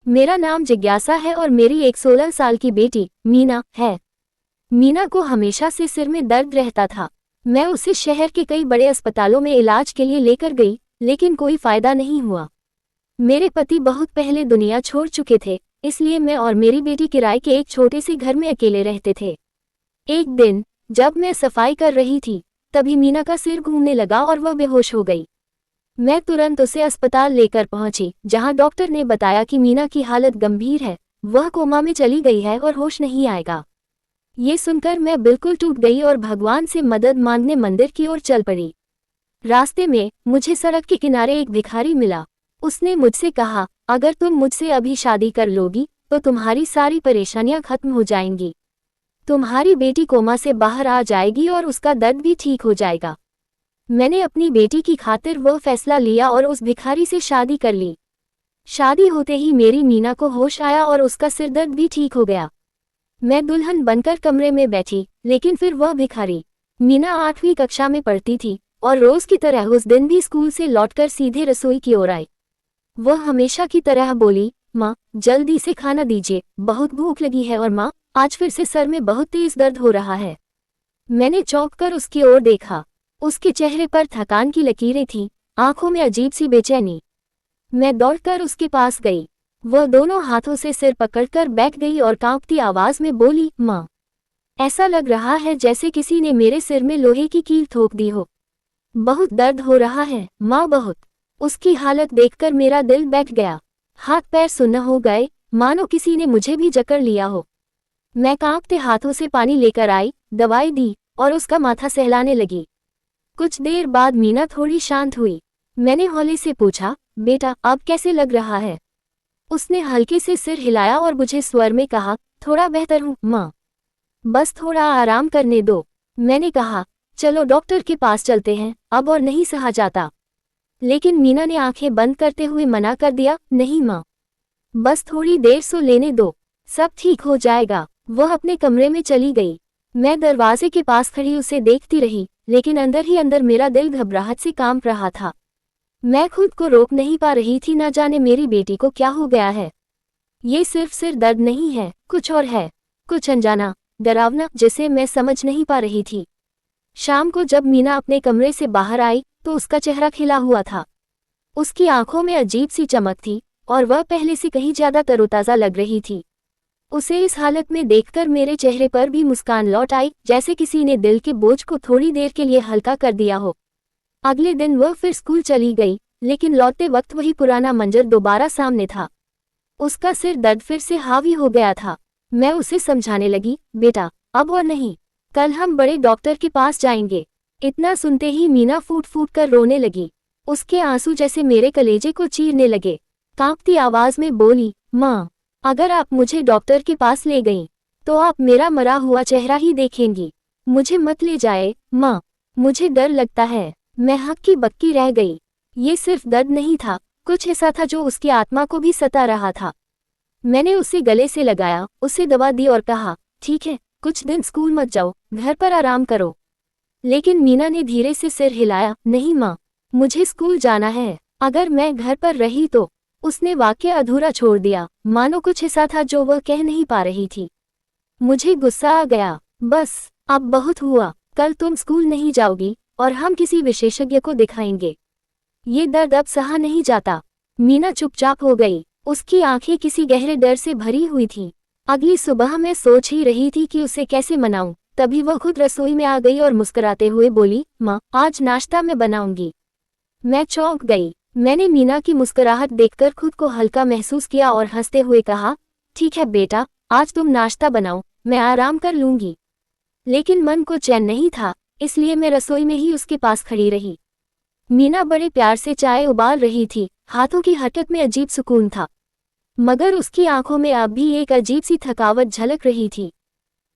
मेरा नाम जिज्ञासा है और मेरी एक 16 साल की बेटी मीना है। मीना को हमेशा से सिर में दर्द रहता था। मैं उसे शहर के कई बड़े अस्पतालों में इलाज के लिए लेकर गई, लेकिन कोई फायदा नहीं हुआ। मेरे पति बहुत पहले दुनिया छोड़ चुके थे, इसलिए मैं और मेरी बेटी किराए के एक छोटे से घर में अकेले रहते थे। एक दिन जब मैं सफाई कर रही थी, तभी मीना का सिर घूमने लगा और वह बेहोश हो गई। मैं तुरंत उसे अस्पताल लेकर पहुंची, जहां डॉक्टर ने बताया कि मीना की हालत गंभीर है, वह कोमा में चली गई है और होश नहीं आएगा। ये सुनकर मैं बिल्कुल टूट गई और भगवान से मदद मांगने मंदिर की ओर चल पड़ी। रास्ते में मुझे सड़क के किनारे एक भिखारी मिला। उसने मुझसे कहा, अगर तुम मुझसे अभी शादी कर लोगी तो तुम्हारी सारी परेशानियां खत्म हो जाएंगी। तुम्हारी बेटी कोमा से बाहर आ जाएगी और उसका दर्द भी ठीक हो जाएगा। मैंने अपनी बेटी की खातिर वह फैसला लिया और उस भिखारी से शादी कर ली। शादी होते ही मेरी मीना को होश आया और उसका सिरदर्द भी ठीक हो गया। मैं दुल्हन बनकर कमरे में बैठी, लेकिन फिर वह भिखारी। मीना 8वीं कक्षा में पढ़ती थी और रोज की तरह उस दिन भी स्कूल से लौटकर सीधे रसोई की ओर आई। वह हमेशा की तरह बोली, माँ जल्दी से खाना दीजिए, बहुत भूख लगी है और माँ आज फिर से सर में बहुत तेज दर्द हो रहा है। मैंने चौंक कर उसकी ओर देखा। उसके चेहरे पर थकान की लकीरें थीं, आंखों में अजीब सी बेचैनी। मैं दौड़कर उसके पास गई। वह दोनों हाथों से सिर पकड़कर बैठ गई और कांपती आवाज में बोली, माँ ऐसा लग रहा है जैसे किसी ने मेरे सिर में लोहे की कील ठोक दी हो। बहुत दर्द हो रहा है माँ, बहुत। उसकी हालत देखकर मेरा दिल बैठ गया। हाथ पैर सुन्न हो गए, मानो किसी ने मुझे भी जकड़ लिया हो। मैं कांपते हाथों से पानी लेकर आई, दवाई दी और उसका माथा सहलाने लगी। कुछ देर बाद मीना थोड़ी शांत हुई। मैंने हौले से पूछा, बेटा अब कैसे लग रहा है? उसने हल्के से सिर हिलाया और बुझे स्वर में कहा, थोड़ा बेहतर हूँ माँ, बस थोड़ा आराम करने दो। मैंने कहा, चलो डॉक्टर के पास चलते हैं, अब और नहीं सहा जाता। लेकिन मीना ने आंखें बंद करते हुए मना कर दिया, नहीं माँ, बस थोड़ी देर सो लेने दो, सब ठीक हो जाएगा। वह अपने कमरे में चली गई। मैं दरवाजे के पास खड़ी उसे देखती रही, लेकिन अंदर ही अंदर मेरा दिल घबराहट से कांप रहा था। मैं खुद को रोक नहीं पा रही थी, न जाने मेरी बेटी को क्या हो गया है। ये सिर्फ सिर दर्द नहीं है, कुछ और है, कुछ अनजाना, डरावना, जिसे मैं समझ नहीं पा रही थी। शाम को जब मीना अपने कमरे से बाहर आई तो उसका चेहरा खिला हुआ था। उसकी आंखों में अजीब सी चमक थी और वह पहले से कहीं ज्यादा तरोताजा लग रही थी। उसे इस हालत में देखकर मेरे चेहरे पर भी मुस्कान लौट आई, जैसे किसी ने दिल के बोझ को थोड़ी देर के लिए हल्का कर दिया हो। अगले दिन वह फिर स्कूल चली गई, लेकिन लौटते वक्त वही पुराना मंजर दोबारा सामने था। उसका सिर दर्द फिर से हावी हो गया था। मैं उसे समझाने लगी, बेटा अब और नहीं, कल हम बड़े डॉक्टर के पास जाएंगे। इतना सुनते ही मीना फूट फूट कर रोने लगी। उसके आंसू जैसे मेरे कलेजे को चीरने लगे। कांपती आवाज में बोली, माँ अगर आप मुझे डॉक्टर के पास ले गईं, तो आप मेरा मरा हुआ चेहरा ही देखेंगी। मुझे मत ले जाए माँ, मुझे डर लगता है। मैं हक्की बक्की रह गई। ये सिर्फ दर्द नहीं था, कुछ ऐसा था जो उसकी आत्मा को भी सता रहा था। मैंने उसे गले से लगाया, उसे दवा दी और कहा, ठीक है, कुछ दिन स्कूल मत जाओ, घर पर आराम करो। लेकिन मीना ने धीरे से सिर हिलाया, नहीं माँ, मुझे स्कूल जाना है। अगर मैं घर पर रही तो। उसने वाक्य अधूरा छोड़ दिया, मानो कुछ ऐसा था जो वह कह नहीं पा रही थी। मुझे गुस्सा आ गया। बस अब बहुत हुआ, कल तुम स्कूल नहीं जाओगी और हम किसी विशेषज्ञ को दिखाएंगे। ये दर्द अब सहा नहीं जाता। मीना चुपचाप हो गई। उसकी आंखें किसी गहरे डर से भरी हुई थीं। अगली सुबह मैं सोच ही रही थी कि उसे कैसे मनाऊं, तभी वह खुद रसोई में आ गई और मुस्कुराते हुए बोली, माँ आज नाश्ता मैं बनाऊंगी। मैं चौंक गई। मैंने मीना की मुस्कुराहट देखकर खुद को हल्का महसूस किया और हंसते हुए कहा, ठीक है बेटा, आज तुम नाश्ता बनाओ, मैं आराम कर लूंगी। लेकिन मन को चैन नहीं था, इसलिए मैं रसोई में ही उसके पास खड़ी रही। मीना बड़े प्यार से चाय उबाल रही थी, हाथों की हरकत में अजीब सुकून था, मगर उसकी आंखों में अब भी एक अजीब सी थकावट झलक रही थी।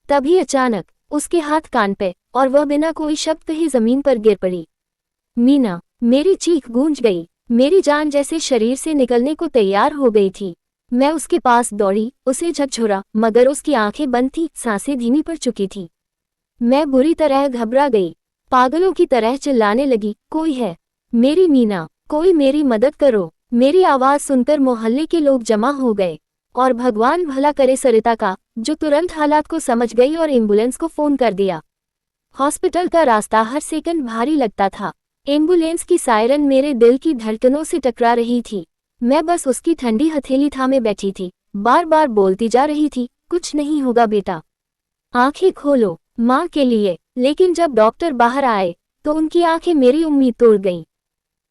तभी अचानक उसके हाथ कान पे और वह बिना कोई शब्द कहे जमीन पर गिर पड़ी। मीना! मेरी चीख गूंज गई। मेरी जान जैसे शरीर से निकलने को तैयार हो गई थी। मैं उसके पास दौड़ी, उसे झकझोरा, मगर उसकी आंखें बंद थीं, सांसें धीमी पड़ चुकी थीं। मैं बुरी तरह घबरा गई, पागलों की तरह चिल्लाने लगी, कोई है? मेरी मीना, कोई मेरी मदद करो। मेरी आवाज सुनकर मोहल्ले के लोग जमा हो गए और भगवान भला करे सरिता का, जो तुरंत हालात को समझ गई और एम्बुलेंस को फोन कर दिया। हॉस्पिटल का रास्ता हर सेकंड भारी लगता था। एम्बुलेंस की सायरन मेरे दिल की धड़कनों से टकरा रही थी। मैं बस उसकी ठंडी हथेली थामे बैठी थी, बार बार बोलती जा रही थी, कुछ नहीं होगा बेटा, आंखें खोलो, माँ के लिए। लेकिन जब डॉक्टर बाहर आए तो उनकी आंखें मेरी उम्मीद तोड़ गईं।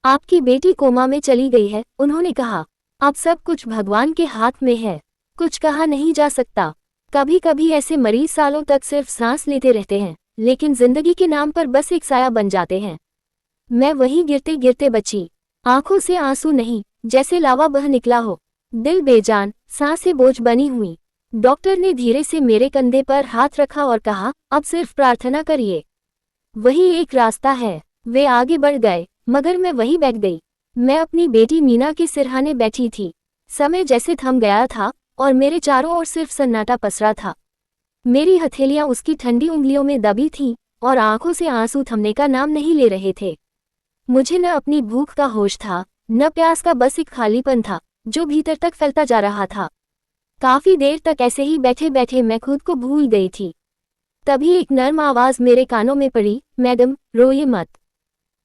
आपकी बेटी कोमा में चली गई है, उन्होंने कहा। अब सब कुछ भगवान के हाथ में है, कुछ कहा नहीं जा सकता। कभी कभी ऐसे मरीज सालों तक सिर्फ सांस लेते रहते हैं, लेकिन जिंदगी के नाम पर बस एक साया बन जाते हैं। मैं वहीं गिरते गिरते बची, आंखों से आंसू नहीं, जैसे लावा बह निकला हो, दिल बेजान, सांसें बोझ बनी हुई। डॉक्टर ने धीरे से मेरे कंधे पर हाथ रखा और कहा, अब सिर्फ प्रार्थना करिए, वही एक रास्ता है। वे आगे बढ़ गए, मगर मैं वहीं बैठ गई। मैं अपनी बेटी मीना के सिरहाने बैठी थी। समय जैसे थम गया था और मेरे चारों ओर सिर्फ सन्नाटा पसरा था। मेरी हथेलियां उसकी ठंडी उंगलियों में दबी थीं और आंखों से आंसू थमने का नाम नहीं ले रहे थे। मुझे न अपनी भूख का होश था, न प्यास का, बस एक खालीपन था जो भीतर तक फैलता जा रहा था। काफी देर तक ऐसे ही बैठे बैठे मैं खुद को भूल गई थी। तभी एक नर्म आवाज मेरे कानों में पड़ी, मैडम, रोइए मत,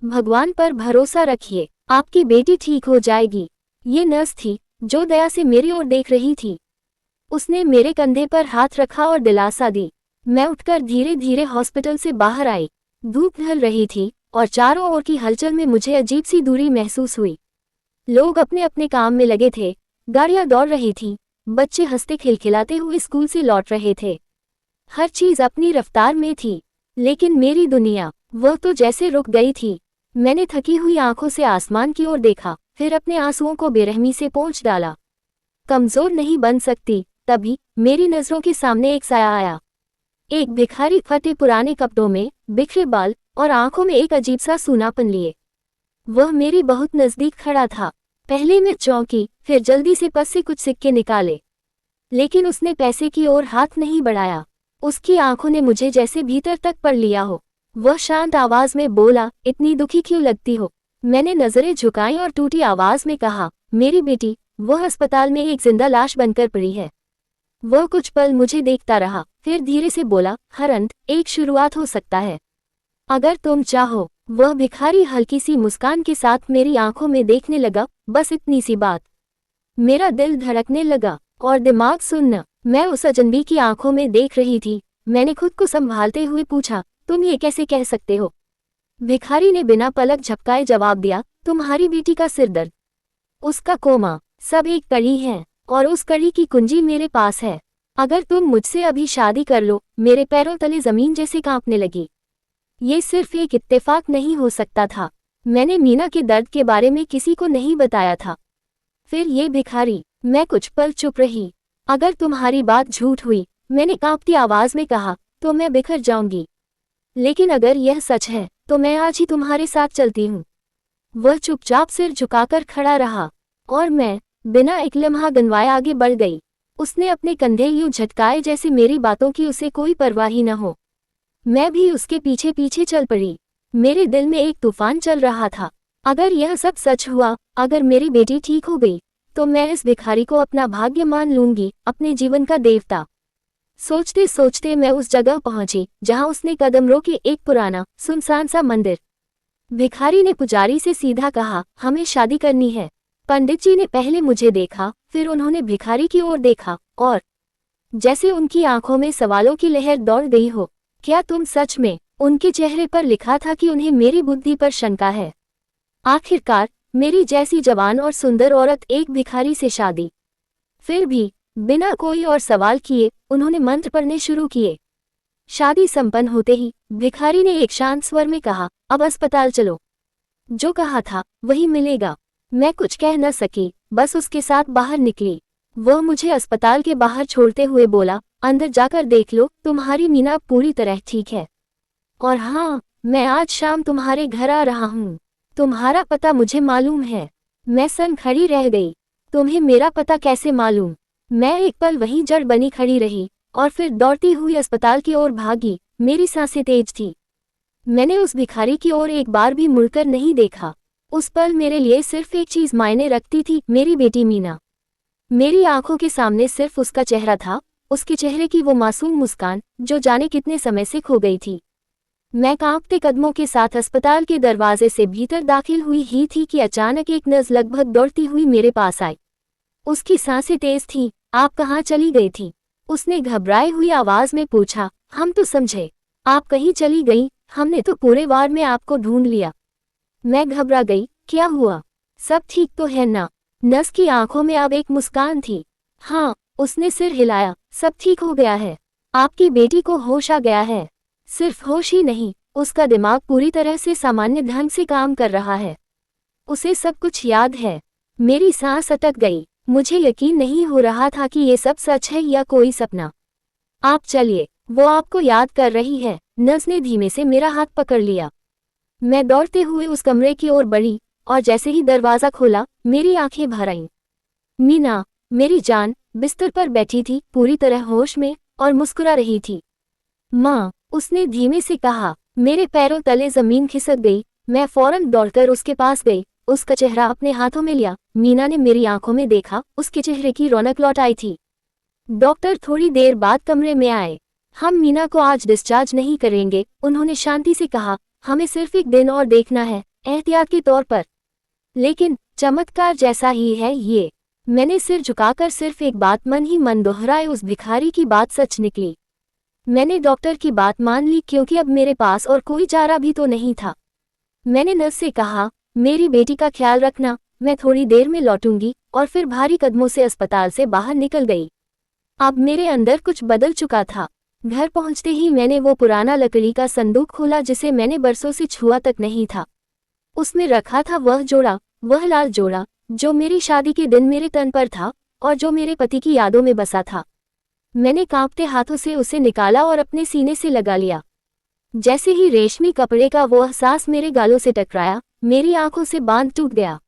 भगवान पर भरोसा रखिए, आपकी बेटी ठीक हो जाएगी। ये नर्स थी जो दया से मेरी ओर देख रही थी। उसने मेरे कंधे पर हाथ रखा और दिलासा दी। मैं उठकर धीरे धीरे हॉस्पिटल से बाहर आई। धूप ढल रही थी और चारों ओर की हलचल में मुझे अजीब सी दूरी महसूस हुई। लोग अपने अपने काम में लगे थे, गाड़ियां दौड़ रही थीं, बच्चे हंसते खिलखिलाते हुए स्कूल से लौट रहे थे। हर चीज अपनी रफ्तार में थी, लेकिन मेरी दुनिया, वह तो जैसे रुक गई थी। मैंने थकी हुई आंखों से आसमान की ओर देखा, फिर अपने आंसुओं को बेरहमी से पोंछ डाला। कमजोर नहीं बन सकती। तभी मेरी नजरों के सामने एक साया आया। एक भिखारी, फटे पुराने कपड़ों में, बिखरे बाल और आंखों में एक अजीब सा सूनापन लिए। वह मेरी बहुत नजदीक खड़ा था। पहले मैं चौंकी, फिर जल्दी से पर्स से कुछ सिक्के निकाले, लेकिन उसने पैसे की ओर हाथ नहीं बढ़ाया। उसकी आंखों ने मुझे जैसे भीतर तक पढ़ लिया हो। वह शांत आवाज में बोला, इतनी दुखी क्यों लगती हो? मैंने नजरें झुकाई और टूटी आवाज में कहा, मेरी बेटी, वह अस्पताल में एक जिंदा लाश बनकर पड़ी है। वह कुछ पल मुझे देखता रहा, फिर धीरे से बोला, हर अंत एक शुरुआत हो सकता है, अगर तुम चाहो। वह भिखारी हल्की सी मुस्कान के साथ मेरी आंखों में देखने लगा, बस इतनी सी बात। मेरा दिल धड़कने लगा और दिमाग सुन्न। मैं उस अजनबी की आंखों में देख रही थी। मैंने खुद को संभालते हुए पूछा, तुम ये कैसे कह सकते हो? भिखारी ने बिना पलक झपकाए जवाब दिया, तुम्हारी बेटी का सिरदर्द, उसका कोमा, सब एक कड़ी है और उस कड़ी की कुंजी मेरे पास है। अगर तुम मुझसे अभी शादी कर लो। मेरे पैरों तले जमीन जैसे कांपने लगी। ये सिर्फ एक इत्तेफाक नहीं हो सकता था। मैंने मीना के दर्द के बारे में किसी को नहीं बताया था। फिर ये भिखारी। मैं कुछ पल चुप रही। अगर तुम्हारी बात झूठ हुई, मैंने कांपती आवाज में कहा, तो मैं बिखर जाऊंगी। लेकिन अगर यह सच है तो मैं आज ही तुम्हारे साथ चलती हूँ। वह चुपचाप सिर झुकाकर खड़ा रहा और मैं बिना एक लम्हा गंवाए आगे बढ़ गई। उसने अपने कंधे यूं झटकाए जैसे मेरी बातों की उसे कोई परवाह ही न हो। मैं भी उसके पीछे पीछे चल पड़ी। मेरे दिल में एक तूफान चल रहा था। अगर यह सब सच हुआ, अगर मेरी बेटी ठीक हो गई, तो मैं इस भिखारी को अपना भाग्य मान लूंगी, अपने जीवन का देवता। सोचते सोचते मैं उस जगह पहुंची जहां उसने कदम रोके, एक पुराना सुनसान सा मंदिर। भिखारी ने पुजारी से सीधा कहा, हमें शादी करनी है। पंडित जी ने पहले मुझे देखा, फिर उन्होंने भिखारी की ओर देखा और जैसे उनकी आंखों में सवालों की लहर दौड़ गई हो। क्या तुम सच में? उनके चेहरे पर लिखा था कि उन्हें मेरी बुद्धि पर शंका है। आखिरकार मेरी जैसी जवान और सुंदर औरत एक भिखारी से शादी। फिर भी बिना कोई और सवाल किए उन्होंने मंत्र पढ़ने शुरू किए। शादी संपन्न होते ही भिखारी ने एक शांत स्वर में कहा, अब अस्पताल चलो। जो कहा था वही मिलेगा। मैं कुछ कह न सकी, बस उसके साथ बाहर निकली। वह मुझे अस्पताल के बाहर छोड़ते हुए बोला, अंदर जाकर देख लो, तुम्हारी मीना पूरी तरह ठीक है। और हाँ, मैं आज शाम तुम्हारे घर आ रहा हूँ। तुम्हारा पता मुझे मालूम है। मैं सन खड़ी रह गई। तुम्हें मेरा पता कैसे मालूम? मैं एक पल वहीं जड़ बनी खड़ी रही और फिर दौड़ती हुई अस्पताल की ओर भागी। मेरी सांसें तेज थी। मैंने उस भिखारी की ओर एक बार भी मुड़कर नहीं देखा। उस पल मेरे लिए सिर्फ एक चीज मायने रखती थी, मेरी बेटी मीना। मेरी आंखों के सामने सिर्फ उसका चेहरा था, उसके चेहरे की वो मासूम मुस्कान जो जाने कितने समय से खो गई थी। मैं कांपते कदमों के साथ अस्पताल के दरवाजे से भीतर दाखिल हुई ही थी कि अचानक एक नर्स लगभग दौड़ती हुई मेरे पास आई। उसकी सांसें तेज थीं। आप कहाँ चली गई थी? उसने घबराई हुई आवाज में पूछा। हम तो समझे आप कहीं चली गई, हमने तो पूरे वार्ड में आपको ढूंढ लिया। मैं घबरा गई। क्या हुआ? सब ठीक तो है ना? नर्स की आंखों में अब एक मुस्कान थी। हाँ, उसने सिर हिलाया। सब ठीक हो गया है। आपकी बेटी को होश आ गया है। सिर्फ होश ही नहीं, उसका दिमाग पूरी तरह से सामान्य ढंग से काम कर रहा है। उसे सब कुछ याद है। मेरी सांस अटक गई। मुझे यकीन नहीं हो रहा था कि ये सब सच है या कोई सपना। आप चलिए, वो आपको याद कर रही है। नर्स ने धीमे से मेरा हाथ पकड़ लिया। मैं दौड़ते हुए उस कमरे की ओर बढ़ी और जैसे ही दरवाजा खोला मेरी आंखें भर आईं। मीना, मेरी जान, बिस्तर पर बैठी थी, पूरी तरह होश में और मुस्कुरा रही थी। माँ, उसने धीमे से कहा। मेरे पैरों तले जमीन खिसक गई। मैं फौरन दौड़कर उसके पास गई, उसका चेहरा अपने हाथों में लिया। मीना ने मेरी आंखों में देखा, उसके चेहरे की रौनक लौट आई थी। डॉक्टर थोड़ी देर बाद कमरे में आए। हम मीना को आज डिस्चार्ज नहीं करेंगे, उन्होंने शांति से कहा। हमें सिर्फ एक दिन और देखना है, एहतियात के तौर पर। लेकिन चमत्कार जैसा ही है ये। मैंने सिर झुकाकर सिर्फ एक बात मन ही मन दोहराए, उस भिखारी की बात सच निकली। मैंने डॉक्टर की बात मान ली क्योंकि अब मेरे पास और कोई चारा भी तो नहीं था। मैंने नर्स से कहा, मेरी बेटी का ख्याल रखना, मैं थोड़ी देर में लौटूंगी, और फिर भारी कदमों से अस्पताल से बाहर निकल गई। अब मेरे अंदर कुछ बदल चुका था। घर पहुंचते ही मैंने वो पुराना लकड़ी का संदूक खोला जिसे मैंने बरसों से छुआ तक नहीं था। उसमें रखा था वह जोड़ा, वह लाल जोड़ा जो मेरी शादी के दिन मेरे तन पर था और जो मेरे पति की यादों में बसा था। मैंने कांपते हाथों से उसे निकाला और अपने सीने से लगा लिया। जैसे ही रेशमी कपड़े का वो एहसास मेरे गालों से टकराया, मेरी आंखों से बांध टूट गया।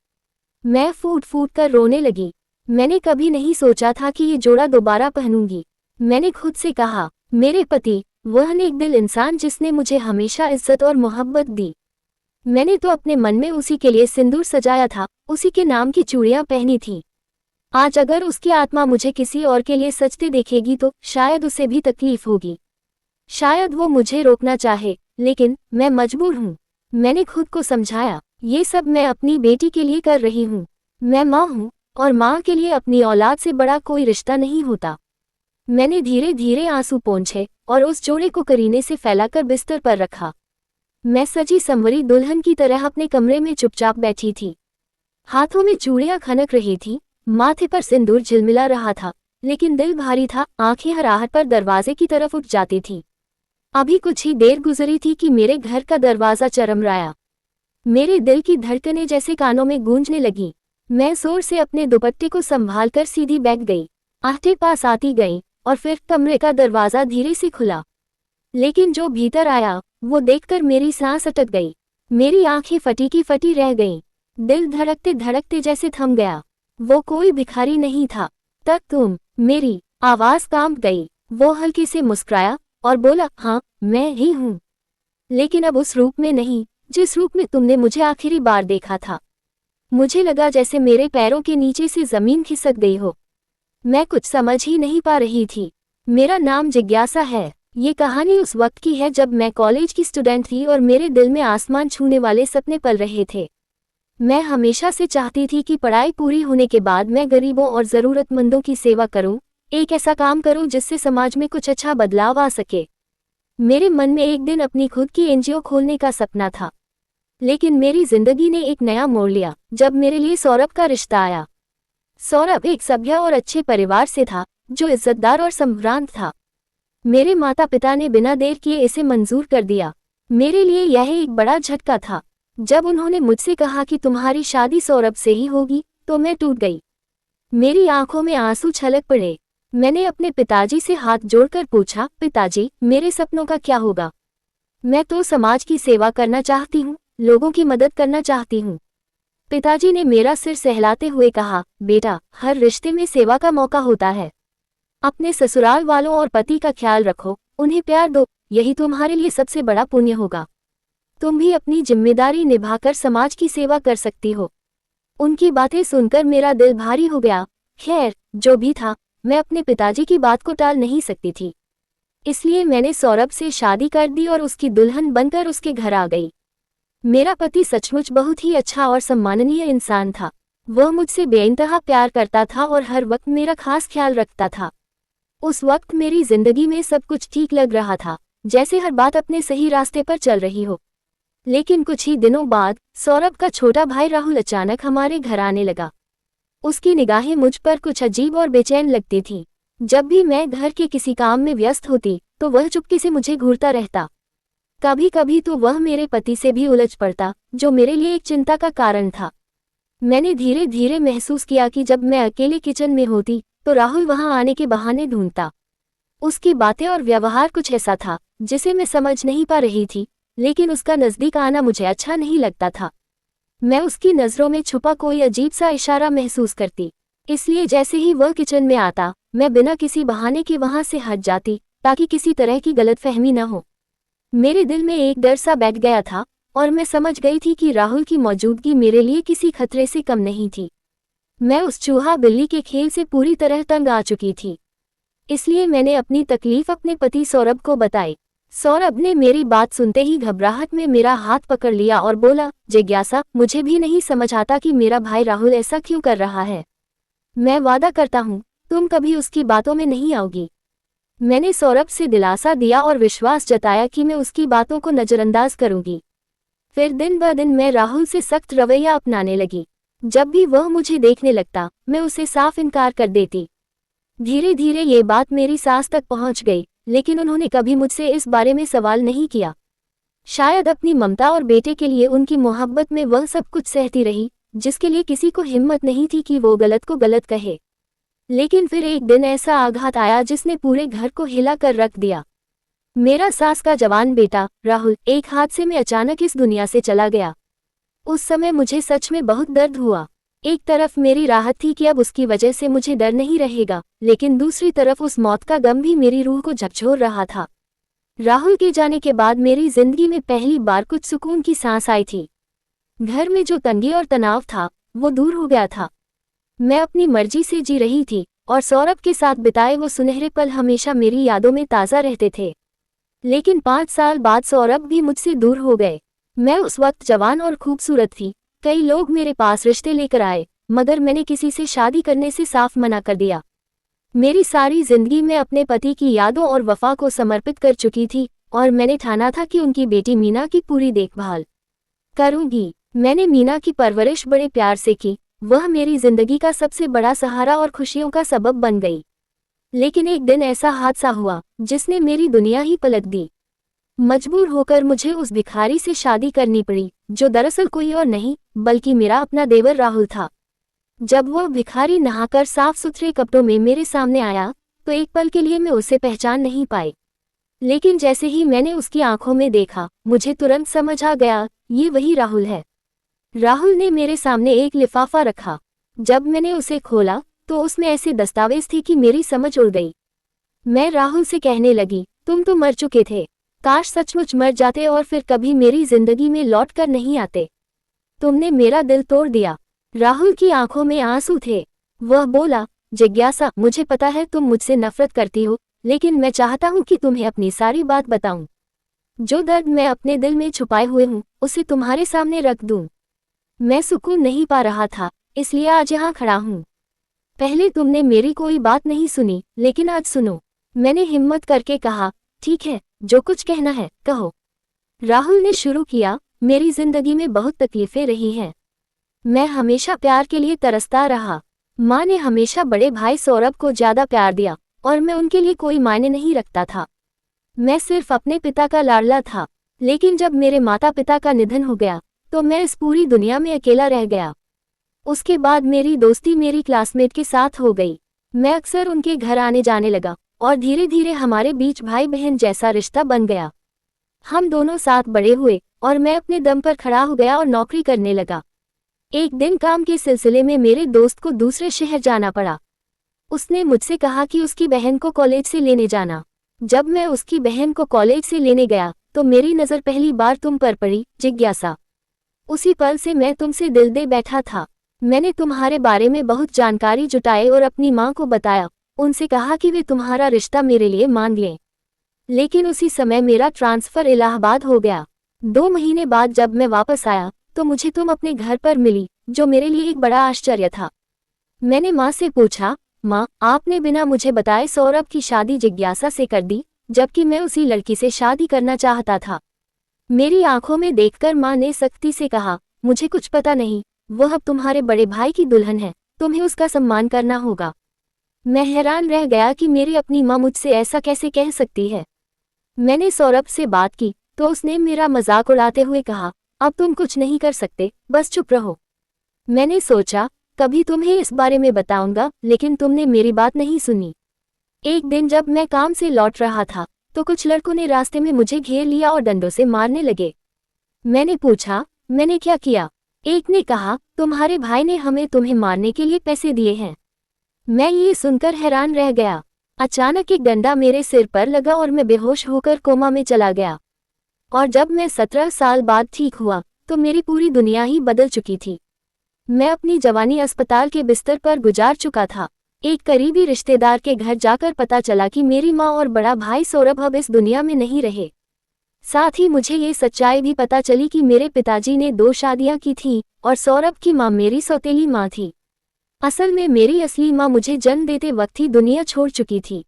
मैं फूट फूट कर रोने लगी। मैंने कभी नहीं सोचा था कि ये जोड़ा दोबारा पहनूंगी। मैंने खुद से कहा, मेरे पति, वह नेक दिल इंसान जिसने मुझे हमेशा इज्जत और मोहब्बत दी। मैंने तो अपने मन में उसी के लिए सिंदूर सजाया था, उसी के नाम की चूड़ियां पहनी थीं। आज अगर उसकी आत्मा मुझे किसी और के लिए सजते देखेगी तो शायद उसे भी तकलीफ होगी। शायद वो मुझे रोकना चाहे, लेकिन मैं मजबूर हूँ। मैंने खुद को समझाया, ये सब मैं अपनी बेटी के लिए कर रही हूँ। मैं माँ हूँ और माँ के लिए अपनी औलाद से बड़ा कोई रिश्ता नहीं होता। मैंने धीरे धीरे आंसू पोंछे और उस जोड़े को करीने से फैलाकर बिस्तर पर रखा। मैं सजी संवरी दुल्हन की तरह अपने कमरे में चुपचाप बैठी थी। हाथों में चूड़ियां खनक रही थीं, माथे पर सिंदूर झिलमिला रहा था, लेकिन दिल भारी था। आंखें हराहट पर दरवाजे की तरफ उठ जाती थीं। अभी कुछ ही देर गुजरी थी कि मेरे घर का दरवाजा चरमराया। मेरे दिल की धड़कनें जैसे कानों में गूंजने लगी। मैं जोर से अपने दुपट्टे को संभालकर सीधी बैठ गई। आहटें पास आती गईं और फिर कमरे का दरवाजा धीरे से खुला। लेकिन जो भीतर आया वो देखकर मेरी सांस अटक गई। मेरी आंखें फटी की फटी रह गईं। दिल धड़कते धड़कते जैसे थम गया। वो कोई भिखारी नहीं था। तक तुम, मेरी आवाज कांप गई। वो हल्के से मुस्कुराया और बोला, हाँ, मैं ही हूँ। लेकिन अब उस रूप में नहीं जिस रूप में तुमने मुझे आखिरी बार देखा था। मुझे लगा जैसे मेरे पैरों के नीचे से जमीन खिसक गई हो। मैं कुछ समझ ही नहीं पा रही थी। मेरा नाम जिज्ञासा है। ये कहानी उस वक्त की है जब मैं कॉलेज की स्टूडेंट थी और मेरे दिल में आसमान छूने वाले सपने पल रहे थे। मैं हमेशा से चाहती थी कि पढ़ाई पूरी होने के बाद मैं गरीबों और ज़रूरतमंदों की सेवा करूं, एक ऐसा काम करूं जिससे समाज में कुछ अच्छा बदलाव आ सके। मेरे मन में एक दिन अपनी खुद की एनजीओ खोलने का सपना था। लेकिन मेरी जिंदगी ने एक नया मोड़ लिया जब मेरे लिए सौरभ का रिश्ता आया। सौरभ एक सभ्य और अच्छे परिवार से था, जो इज्जतदार और संभ्रांत था। मेरे माता पिता ने बिना देर किए इसे मंजूर कर दिया। मेरे लिए यह एक बड़ा झटका था। जब उन्होंने मुझसे कहा कि तुम्हारी शादी सौरभ से ही होगी, तो मैं टूट गई। मेरी आंखों में आंसू छलक पड़े। मैंने अपने पिताजी से हाथ जोड़कर पूछा, पिताजी, मेरे सपनों का क्या होगा? मैं तो समाज की सेवा करना चाहती हूँ, लोगों की मदद करना चाहती हूँ। पिताजी ने मेरा सिर सहलाते हुए कहा, बेटा, हर रिश्ते में सेवा का मौका होता है। अपने ससुराल वालों और पति का ख्याल रखो, उन्हें प्यार दो, यही तुम्हारे लिए सबसे बड़ा पुण्य होगा। तुम भी अपनी जिम्मेदारी निभाकर समाज की सेवा कर सकती हो। उनकी बातें सुनकर मेरा दिल भारी हो गया। खैर, जो भी था, मैं अपने पिताजी की बात को टाल नहीं सकती थी। इसलिए मैंने सौरभ से शादी कर दी और उसकी दुल्हन बनकर उसके घर आ गई। मेरा पति सचमुच बहुत ही अच्छा और सम्माननीय इंसान था। वह मुझसे बेइंतहा प्यार करता था और हर वक्त मेरा खास ख्याल रखता था। उस वक्त मेरी जिंदगी में सब कुछ ठीक लग रहा था, जैसे हर बात अपने सही रास्ते पर चल रही हो। लेकिन कुछ ही दिनों बाद सौरभ का छोटा भाई राहुल अचानक हमारे घर आने लगा। उसकी निगाहें मुझ पर कुछ अजीब और बेचैन लगती थीं। जब भी मैं घर के किसी काम में व्यस्त होती तो वह चुपके से मुझे घूरता रहता। कभी कभी तो वह मेरे पति से भी उलझ पड़ता, जो मेरे लिए एक चिंता का कारण था। मैंने धीरे धीरे महसूस किया कि जब मैं अकेले किचन में होती तो राहुल वहां आने के बहाने ढूंढता। उसकी बातें और व्यवहार कुछ ऐसा था जिसे मैं समझ नहीं पा रही थी, लेकिन उसका नजदीक आना मुझे अच्छा नहीं लगता था। मैं उसकी नज़रों में छुपा कोई अजीब सा इशारा महसूस करती। इसलिए जैसे ही वह किचन में आता, मैं बिना किसी बहाने के वहां से हट जाती, ताकि किसी तरह की गलतफहमी न हो। मेरे दिल में एक डर सा बैठ गया था और मैं समझ गई थी कि राहुल की मौजूदगी मेरे लिए किसी खतरे से कम नहीं थी। मैं उस चूहा बिल्ली के खेल से पूरी तरह तंग आ चुकी थी। इसलिए मैंने अपनी तकलीफ अपने पति सौरभ को बताई। सौरभ ने मेरी बात सुनते ही घबराहट में मेरा हाथ पकड़ लिया और बोला, जिज्ञासा, मुझे भी नहीं समझ आता कि मेरा भाई राहुल ऐसा क्यों कर रहा है। मैं वादा करता हूँ, तुम कभी उसकी बातों में नहीं आओगी। मैंने सौरभ से दिलासा दिया और विश्वास जताया कि मैं उसकी बातों को नज़रअंदाज करूंगी। फिर दिन ब दिन मैं राहुल से सख्त रवैया अपनाने लगी। जब भी वह मुझे देखने लगता, मैं उसे साफ इनकार कर देती। धीरे धीरे ये बात मेरी सास तक पहुंच गई, लेकिन उन्होंने कभी मुझसे इस बारे में सवाल नहीं किया। शायद अपनी ममता और बेटे के लिए उनकी मोहब्बत में वह सब कुछ सहती रही, जिसके लिए किसी को हिम्मत नहीं थी कि वो गलत को गलत कहे। लेकिन फिर एक दिन ऐसा आघात आया जिसने पूरे घर को हिला कर रख दिया। मेरा सास का जवान बेटा राहुल एक हादसे में अचानक इस दुनिया से चला गया। उस समय मुझे सच में बहुत दर्द हुआ। एक तरफ मेरी राहत थी कि अब उसकी वजह से मुझे डर नहीं रहेगा, लेकिन दूसरी तरफ उस मौत का गम भी मेरी रूह को झकझोर रहा था। राहुल के जाने के बाद मेरी जिंदगी में पहली बार कुछ सुकून की सांस आई थी। घर में जो तंगी और तनाव था, वो दूर हो गया था। मैं अपनी मर्जी से जी रही थी और सौरभ के साथ बिताए वो सुनहरे पल हमेशा मेरी यादों में ताज़ा रहते थे। लेकिन 5 साल बाद सौरभ भी मुझसे दूर हो गए। मैं उस वक्त जवान और खूबसूरत थी। कई लोग मेरे पास रिश्ते लेकर आए, मगर मैंने किसी से शादी करने से साफ मना कर दिया। मेरी सारी जिंदगी मैं अपने पति की यादों और वफा को समर्पित कर चुकी थी और मैंने ठाना था कि उनकी बेटी मीना की पूरी देखभाल करूंगी। मैंने मीना की परवरिश बड़े प्यार से की। वह मेरी जिंदगी का सबसे बड़ा सहारा और खुशियों का सबब बन गई। लेकिन एक दिन ऐसा हादसा हुआ जिसने मेरी दुनिया ही पलट दी। मजबूर होकर मुझे उस भिखारी से शादी करनी पड़ी, जो दरअसल कोई और नहीं बल्कि मेरा अपना देवर राहुल था। जब वह भिखारी नहाकर साफ सुथरे कपड़ों में मेरे सामने आया तो एक पल के लिए मैं उसे पहचान नहीं पाई। लेकिन जैसे ही मैंने उसकी आंखों में देखा, मुझे तुरंत समझ आ गया, ये वही राहुल है। राहुल ने मेरे सामने एक लिफाफा रखा। जब मैंने उसे खोला तो उसमें ऐसे दस्तावेज थे कि मेरी समझ उड़ गई। मैं राहुल से कहने लगी, तुम तो मर चुके थे। काश सचमुच मर जाते और फिर कभी मेरी जिंदगी में लौट कर नहीं आते। तुमने मेरा दिल तोड़ दिया। राहुल की आंखों में आंसू थे। वह बोला, जिज्ञासा, मुझे पता है तुम मुझसे नफरत करती हो, लेकिन मैं चाहता हूं कि तुम्हें अपनी सारी बात बताऊं। जो दर्द मैं अपने दिल में छुपाए हुए हूं, उसे तुम्हारे सामने रख दूं। मैं सुकून नहीं पा रहा था, इसलिए आज यहाँ खड़ा हूं। पहले तुमने मेरी कोई बात नहीं सुनी, लेकिन आज सुनो। मैंने हिम्मत करके कहा, ठीक है, जो कुछ कहना है कहो। राहुल ने शुरू किया, मेरी जिंदगी में बहुत तकलीफें रही हैं। मैं हमेशा प्यार के लिए तरसता रहा। माँ ने हमेशा बड़े भाई सौरभ को ज्यादा प्यार दिया और मैं उनके लिए कोई मायने नहीं रखता था। मैं सिर्फ अपने पिता का लाडला था। लेकिन जब मेरे माता पिता का निधन हो गया तो मैं इस पूरी दुनिया में अकेला रह गया। उसके बाद मेरी दोस्ती मेरी क्लासमेट के साथ हो गई। मैं अक्सर उनके घर आने जाने लगा और धीरे धीरे हमारे बीच भाई बहन जैसा रिश्ता बन गया। हम दोनों साथ बड़े हुए और मैं अपने दम पर खड़ा हो गया और नौकरी करने लगा। एक दिन काम के सिलसिले में मेरे दोस्त को दूसरे शहर जाना पड़ा। उसने मुझसे कहा कि उसकी बहन को कॉलेज से लेने जाना। जब मैं उसकी बहन को कॉलेज से लेने गया तो मेरी नज़र पहली बार तुम पर पड़ी, जिज्ञासा। उसी पल से मैं तुमसे दिल दे बैठा था। मैंने तुम्हारे बारे में बहुत जानकारी जुटाई और अपनी माँ को बताया। उनसे कहा कि वे तुम्हारा रिश्ता मेरे लिए मान लें। लेकिन उसी समय मेरा ट्रांसफ़र इलाहाबाद हो गया। 2 महीने बाद जब मैं वापस आया तो मुझे तुम अपने घर पर मिली, जो मेरे लिए एक बड़ा आश्चर्य था। मैंने माँ से पूछा, माँ, आपने बिना मुझे बताए सौरभ की शादी जिज्ञासा से कर दी, जबकि मैं उसी लड़की से शादी करना चाहता था। मेरी आंखों में देखकर माँ ने सख्ती से कहा, मुझे कुछ पता नहीं, वह अब तुम्हारे बड़े भाई की दुल्हन है, तुम्हें उसका सम्मान करना होगा। मैं हैरान रह गया कि मेरी अपनी माँ मुझसे ऐसा कैसे कह सकती है। मैंने सौरभ से बात की तो उसने मेरा मजाक उड़ाते हुए कहा, अब तुम कुछ नहीं कर सकते, बस चुप रहो। मैंने सोचा, कभी तुम्हें इस बारे में बताऊंगा, लेकिन तुमने मेरी बात नहीं सुनी। एक दिन जब मैं काम से लौट रहा था तो कुछ लड़कों ने रास्ते में मुझे घेर लिया और डंडों से मारने लगे। मैंने पूछा, मैंने क्या किया? एक ने कहा, तुम्हारे भाई ने हमें तुम्हें मारने के लिए पैसे दिए हैं। मैं ये सुनकर हैरान रह गया। अचानक एक डंडा मेरे सिर पर लगा और मैं बेहोश होकर कोमा में चला गया। और जब मैं 17 साल बाद ठीक हुआ तो मेरी पूरी दुनिया ही बदल चुकी थी। मैं अपनी जवानी अस्पताल के बिस्तर पर गुजार चुका था। एक करीबी रिश्तेदार के घर जाकर पता चला कि मेरी माँ और बड़ा भाई सौरभ अब इस दुनिया में नहीं रहे। साथ ही मुझे ये सच्चाई भी पता चली कि मेरे पिताजी ने 2 शादियां की थीं और सौरभ की माँ मेरी सौतेली माँ थी। असल में मेरी असली माँ मुझे जन्म देते वक्त ही दुनिया छोड़ चुकी थी।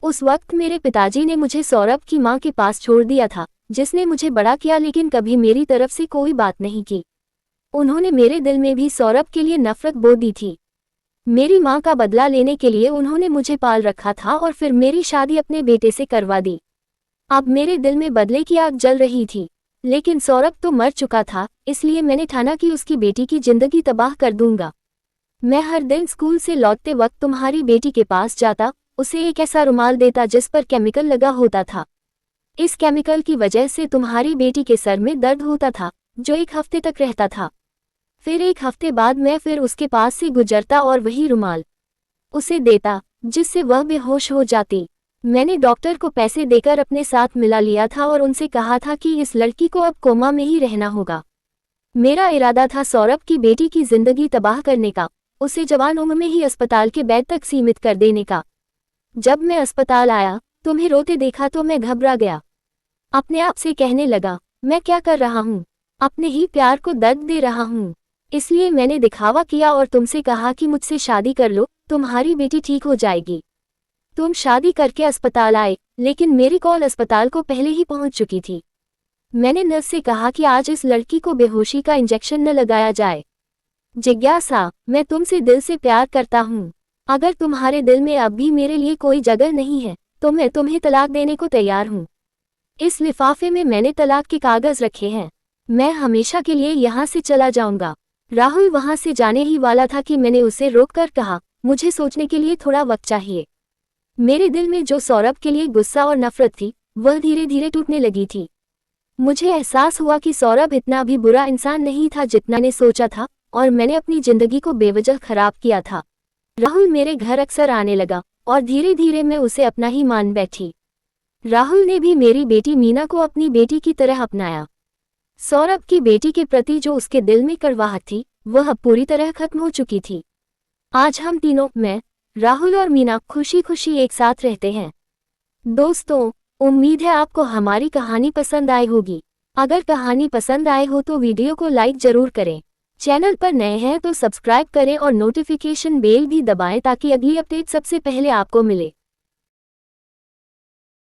उस वक्त मेरे पिताजी ने मुझे सौरभ की माँ के पास छोड़ दिया था, जिसने मुझे बड़ा किया लेकिन कभी मेरी तरफ से कोई बात नहीं की। उन्होंने मेरे दिल में भी सौरभ के लिए नफरत बो दी थी। मेरी माँ का बदला लेने के लिए उन्होंने मुझे पाल रखा था और फिर मेरी शादी अपने बेटे से करवा दी। अब मेरे दिल में बदले की आग जल रही थी, लेकिन सौरभ तो मर चुका था, इसलिए मैंने ठाना कि उसकी बेटी की जिंदगी तबाह कर दूंगा। मैं हर दिन स्कूल से लौटते वक्त तुम्हारी बेटी के पास जाता, उसे एक ऐसा रुमाल देता जिस पर केमिकल लगा होता था। इस केमिकल की वजह से तुम्हारी बेटी के सर में दर्द होता था, जो 1 हफ्ते तक रहता था। फिर 1 हफ्ते बाद मैं फिर उसके पास से गुजरता और वही रुमाल उसे देता, जिससे वह बेहोश हो जाती। मैंने डॉक्टर को पैसे देकर अपने साथ मिला लिया था और उनसे कहा था कि इस लड़की को अब कोमा में ही रहना होगा। मेरा इरादा था सौरभ की बेटी की जिंदगी तबाह करने का, उसे जवान उम्र में ही अस्पताल के बेड तक सीमित कर देने का। जब मैं अस्पताल आया, तुम्हें रोते देखा तो मैं घबरा गया। अपने आप से कहने लगा, मैं क्या कर रहा हूँ? अपने ही प्यार को दर्द दे रहा हूँ। इसलिए मैंने दिखावा किया और तुमसे कहा कि मुझसे शादी कर लो, तुम्हारी बेटी ठीक हो जाएगी। तुम शादी करके अस्पताल आए, लेकिन मेरी कॉल अस्पताल को पहले ही पहुंच चुकी थी। मैंने नर्स से कहा कि आज इस लड़की को बेहोशी का इंजेक्शन न लगाया जाए। जिज्ञासा, मैं तुमसे दिल से प्यार करता हूँ। अगर तुम्हारे दिल में अब भी मेरे लिए कोई जगह नहीं है तो मैं तुम्हें तलाक देने को तैयार हूँ। इस लिफाफे में मैंने तलाक के कागज रखे हैं। मैं हमेशा के लिए यहाँ से चला जाऊंगा। राहुल वहां से जाने ही वाला था कि मैंने उसे रोककर कहा, मुझे सोचने के लिए थोड़ा वक्त चाहिए। मेरे दिल में जो सौरभ के लिए गुस्सा और नफरत थी, वह धीरे धीरे टूटने लगी थी। मुझे एहसास हुआ कि सौरभ इतना भी बुरा इंसान नहीं था जितना ने सोचा था, और मैंने अपनी जिंदगी को बेवजह खराब किया था। राहुल मेरे घर अक्सर आने लगा और धीरे धीरे मैं उसे अपना ही मान बैठी। राहुल ने भी मेरी बेटी मीना को अपनी बेटी की तरह अपनाया। सौरभ की बेटी के प्रति जो उसके दिल में कड़वाहट थी, वह अब पूरी तरह खत्म हो चुकी थी। आज हम तीनों, मैं, राहुल और मीना, खुशी खुशी एक साथ रहते हैं। दोस्तों, उम्मीद है आपको हमारी कहानी पसंद आई होगी। अगर कहानी पसंद आए हो तो वीडियो को लाइक जरूर करें। चैनल पर नए हैं तो सब्सक्राइब करें और नोटिफिकेशन बेल भी दबाएं ताकि अगली अपडेट सबसे पहले आपको मिले।